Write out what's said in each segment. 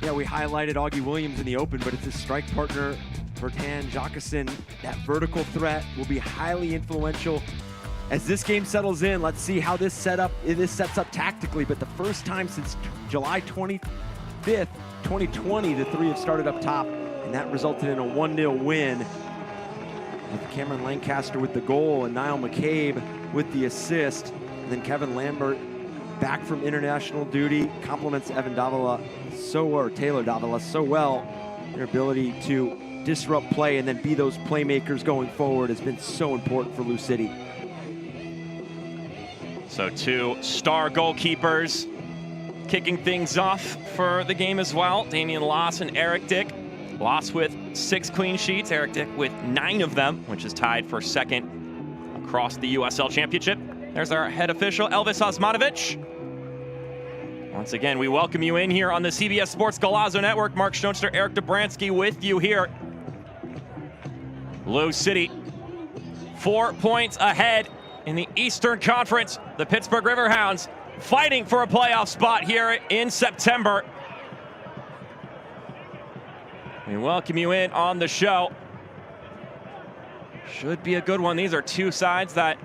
Yeah, we highlighted Augie Williams in the open, but it's his strike partner, Bertan Jacqueson. That vertical threat will be highly influential. As this game settles in, let's see how this sets up tactically. But the first time since July 25th, 2020, the three have started up top, and that resulted in a 1-0 win. With Cameron Lancaster with the goal and Niall McCabe with the assist. And then Kevin Lambert back from international duty compliments Taylor Davila so well. Their ability to disrupt play and then be those playmakers going forward has been so important for Lou City. So two star goalkeepers kicking things off for the game as well. Damian Loss and Eric Dick. Loss with 6 clean sheets, Eric Dick with 9 of them, which is tied for second across the USL Championship. There's our head official, Elvis Osmanovic. Once again, we welcome you in here on the CBS Sports Golazo Network. Mark Schoenster, Eric Dobransky with you here. Lou City, 4 points ahead in the Eastern Conference. The Pittsburgh Riverhounds fighting for a playoff spot here in September. We welcome you in on the show. Should be a good one. These are two sides that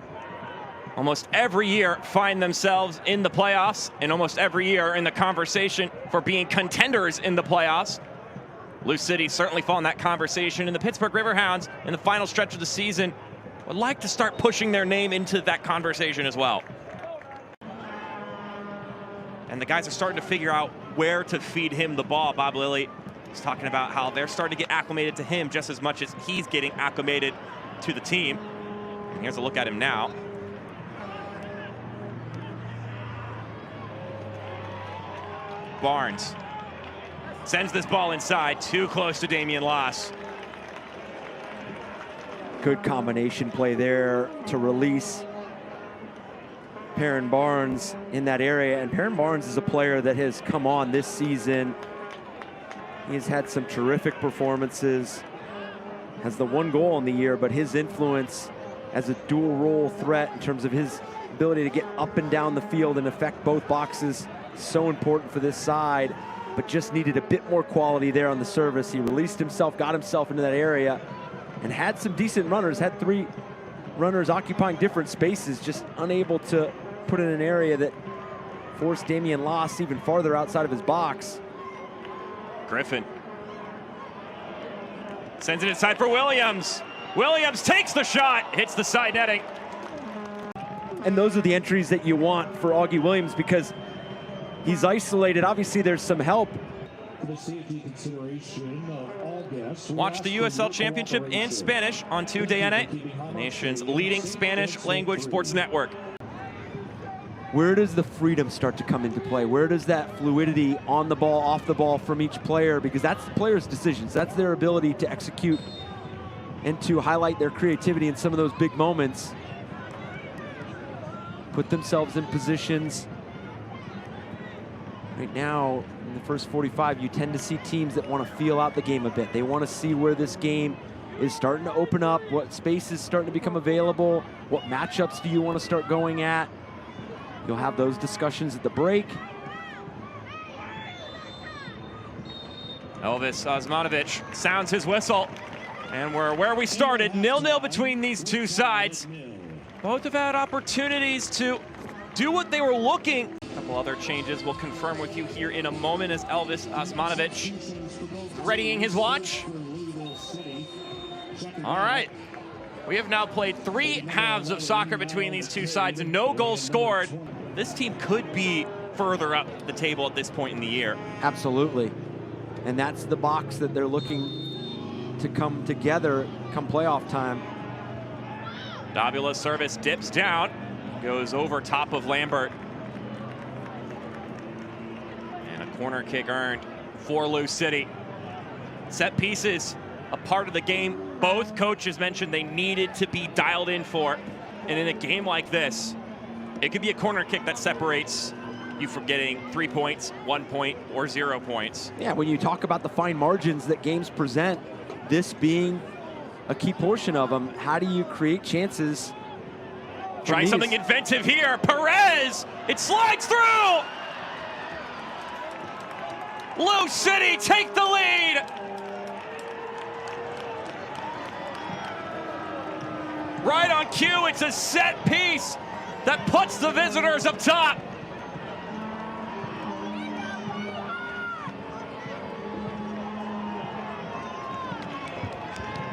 almost every year find themselves in the playoffs, and almost every year in the conversation for being contenders in the playoffs. Lou City certainly fall in that conversation, and the Pittsburgh Riverhounds in the final stretch of the season would like to start pushing their name into that conversation as well. And the guys are starting to figure out where to feed him the ball. Bob Lilly is talking about how they're starting to get acclimated to him just as much as he's getting acclimated to the team. And here's a look at him now. Barnes sends this ball inside, too close to Damian Loss. Good combination play there to release Perrin Barnes in that area. And Perrin Barnes is a player that has come on this season. He has had some terrific performances. Has the 1 goal in the year, but his influence as a dual role threat in terms of his ability to get up and down the field and affect both boxes, so important for this side, but just needed a bit more quality there on the service. He released himself, got himself into that area, and had some decent runners, had 3 runners occupying different spaces, just unable to put in an area that forced Damian Loss even farther outside of his box. Griffin sends it inside for Williams. Williams takes the shot, hits the side netting. And those are the entries that you want for Augie Williams because he's isolated. Obviously, there's some help. Watch the USL Championship in Spanish on 2DNA, the nation's leading Spanish language sports network. Where does the freedom start to come into play? Where does that fluidity on the ball, off the ball from each player? Because that's the player's decisions. That's their ability to execute and to highlight their creativity in some of those big moments. Put themselves in positions. Right now, in the first 45, you tend to see teams that want to feel out the game a bit. They want to see where this game is starting to open up, what space is starting to become available, what matchups do you want to start going at. You'll have those discussions at the break. Elvis Osmanovic sounds his whistle. And we're where we started, 0-0 between these two sides. Both have had opportunities to do what they were looking. A couple other changes we'll confirm with you here in a moment as Elvis Osmanovic readying his watch. All right. We have now played 3 halves of soccer between these two sides and no goals scored. This team could be further up the table at this point in the year. Absolutely. And that's the box that they're looking to come together come playoff time. Davila's service dips down, goes over top of Lambert. And a corner kick earned for Lou City. Set pieces, a part of the game both coaches mentioned they needed to be dialed in for. And in a game like this, it could be a corner kick that separates you from getting 3 points, 1 point, or 0 points. Yeah, when you talk about the fine margins that games present, this being a key portion of them, how do you create chances? Trying something inventive here. Perez, it slides through. Lou City take the lead. Right on cue, it's a set piece that puts the visitors up top.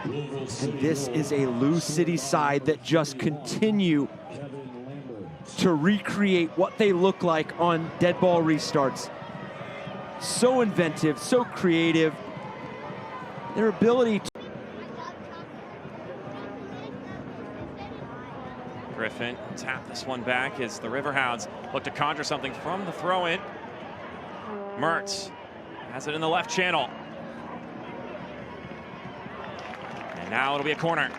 And this is a Lou City side that just continue to recreate what they look like on dead ball restarts. So inventive, so creative. Their ability to... Griffin tap this one back as the Riverhounds look to conjure something from the throw-in. Mertz has it in the left channel. And now it'll be a corner.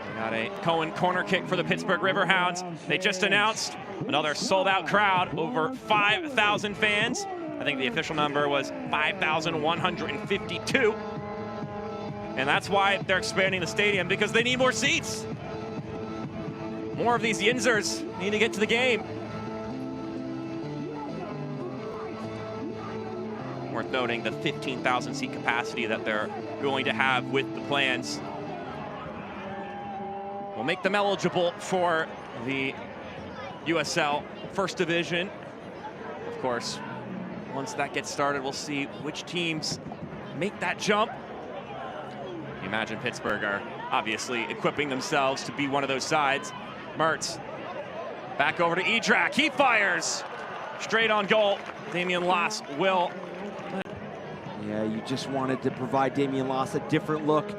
We got a Cohen corner kick for the Pittsburgh Riverhounds. They just announced another sold-out crowd, over 5,000 fans. I think the official number was 5,152. And that's why they're expanding the stadium, because they need more seats. More of these Yinzers need to get to the game. Worth noting the 15,000 seat capacity that they're going to have with the plans will make them eligible for the USL First Division. Of course, once that gets started, we'll see which teams make that jump. You imagine Pittsburgh are obviously equipping themselves to be one of those sides. Mertz back over to Edrak. He fires straight on goal. Damian Loss will. Yeah, you just wanted to provide Damian Loss a different look.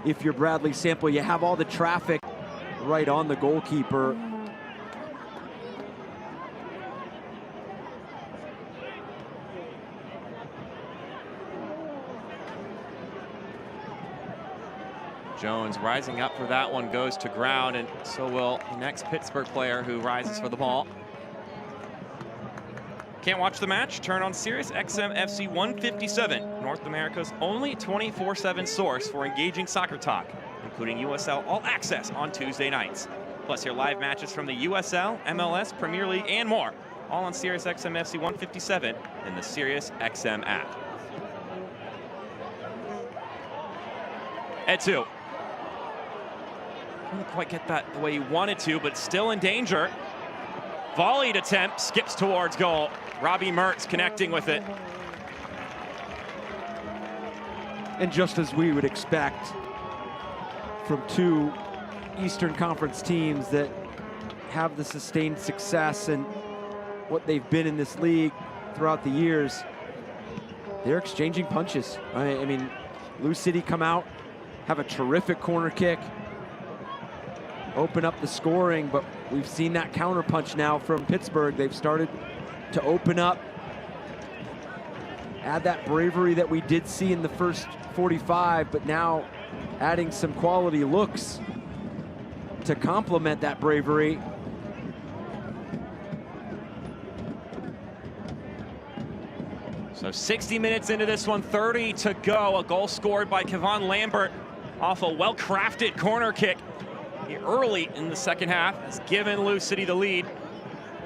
If you're Bradley Sample, you have all the traffic right on the goalkeeper. Jones rising up for that one, goes to ground, and so will the next Pittsburgh player who rises for the ball. Can't watch the match? Turn on Sirius XM FC 157, North America's only 24/7 source for engaging soccer talk, including USL All Access on Tuesday nights. Plus your live matches from the USL, MLS, Premier League, and more, all on Sirius XM FC 157 and the Sirius XM app. Etu. Couldn't quite get that the way he wanted to, but still in danger. Volleyed attempt, skips towards goal. Robbie Mertz connecting with it. And just as we would expect from two Eastern Conference teams that have the sustained success and what they've been in this league throughout the years, they're exchanging punches. I mean, Lou City come out, have a terrific corner kick, open up the scoring, but we've seen that counter punch now from Pittsburgh. They've started to open up, add that bravery that we did see in the first 45, but now adding some quality looks to complement that bravery. So 60 minutes into this one, 30 to go. A goal scored by Kevon Lambert off a well-crafted corner kick early in the second half has given Lou City the lead,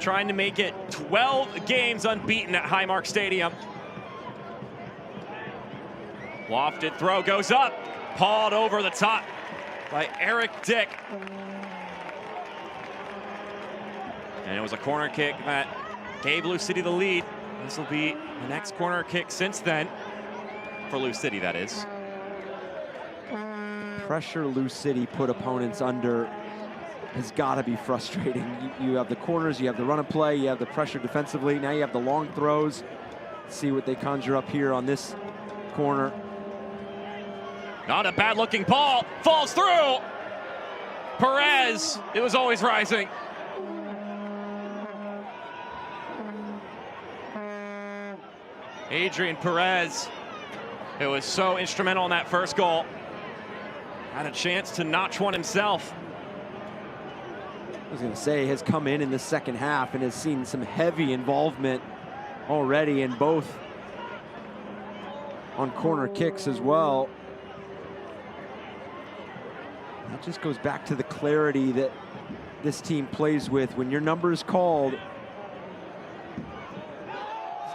trying to make it 12 games unbeaten at Highmark Stadium. Lofted throw goes up, pawed over the top by Eric Dick. And it was a corner kick that gave Lou City the lead. This will be the next corner kick since then, for Lou City, that is. Pressure Lou City put opponents under has got to be frustrating. You have the corners, you have the run and play, you have the pressure defensively, now you have the long throws. Let's see what they conjure up here on this corner. Not a bad looking ball, falls through. Perez, it was always rising. Adrian Perez, it was so instrumental in that first goal. Had a chance to notch one himself. I was going to say, has come in the second half and has seen some heavy involvement already in both on corner kicks as well. That just goes back to the clarity that this team plays with. When your number is called,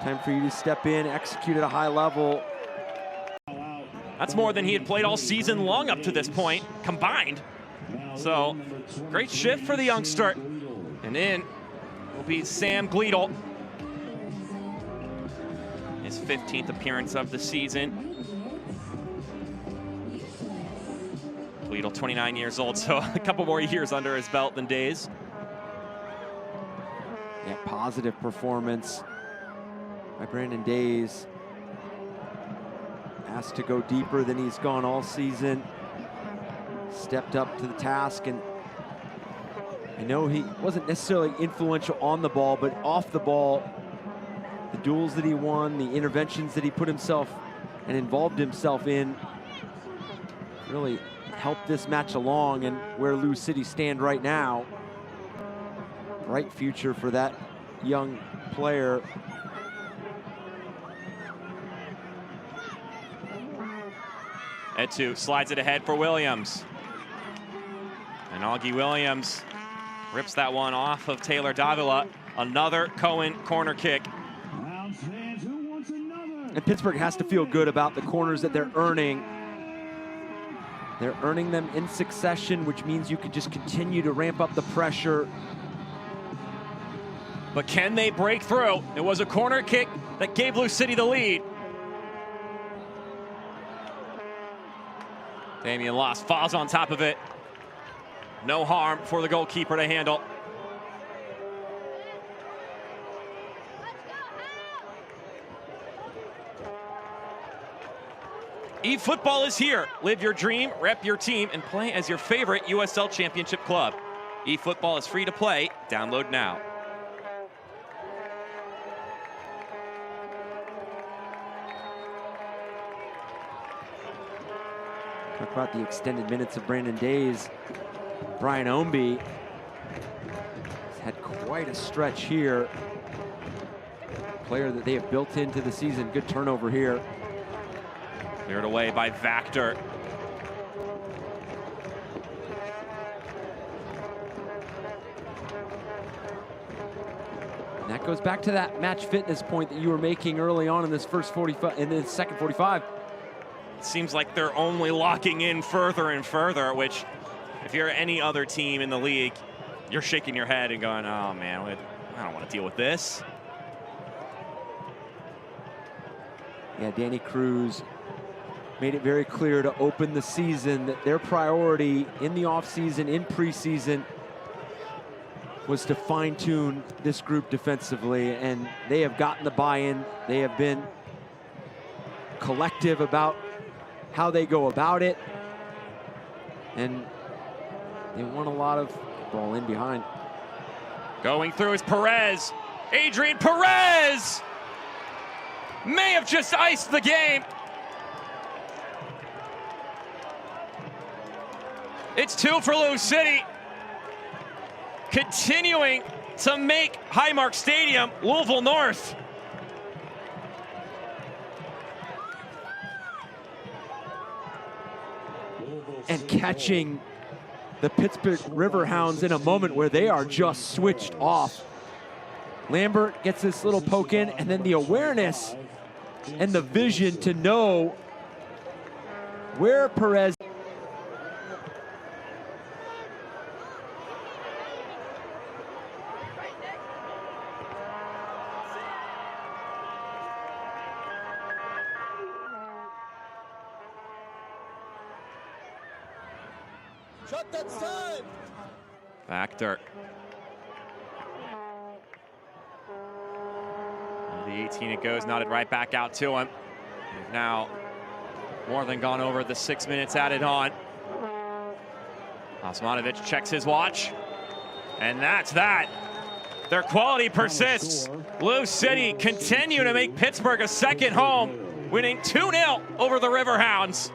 Time for you to step in, execute at a high level. That's more than he had played all season long up to this point, combined. So, great shift for the youngster. And in will be Sam Gleedle. His 15th appearance of the season. Gleedle, 29 years old, so a couple more years under his belt than Days. Yeah, positive performance by Brandon Days. Asked to go deeper than he's gone all season. Stepped up to the task, and I know he wasn't necessarily influential on the ball, but off the ball, the duels that he won, the interventions that he put himself and involved himself in really helped this match along, and where Louisville City stand right now. Bright future for that young player. Etu slides it ahead for Williams. And Augie Williams rips that one off of Taylor Davila. Another Cohen corner kick. And Pittsburgh has to feel good about the corners that they're earning. They're earning them in succession, which means you can just continue to ramp up the pressure. But can they break through? It was a corner kick that gave Louisville City the lead. Damian Loss falls on top of it. No harm for the goalkeeper to handle. eFootball is here. Live your dream, rep your team, and play as your favorite USL Championship club. eFootball is free to play. Download now. Talk about the extended minutes of Brandon Days. Brian Ownby has had quite a stretch here. Player that they have built into the season. Good turnover here. Cleared away by Vactor. And that goes back to that match fitness point that you were making early on in this first 45, in the second 45. It seems like they're only locking in further and further, which if you're any other team in the league, you're shaking your head and going, oh man, I don't want to deal with this. Yeah, Danny Cruz made it very clear to open the season that their priority in the offseason, in preseason, was to fine-tune this group defensively, and they have gotten the buy-in. They have been collective about how they go about it, and they won a lot of ball in behind. Going through is Perez. Adrian Perez may have just iced the game. It's 2 for Louisville City. Continuing to make Highmark Stadium Louisville North. And catching the Pittsburgh Riverhounds in a moment where they are just switched off. Lambert gets this little poke in, and then the awareness and the vision to know where Perez. Shot that side. Vactor. The 18 it goes, nodded right back out to him. They've now more than gone over the 6 minutes added on. Osmanovic checks his watch. And that's that. Their quality persists. Louisville City continue to make Pittsburgh a second home, winning 2-0 over the Riverhounds.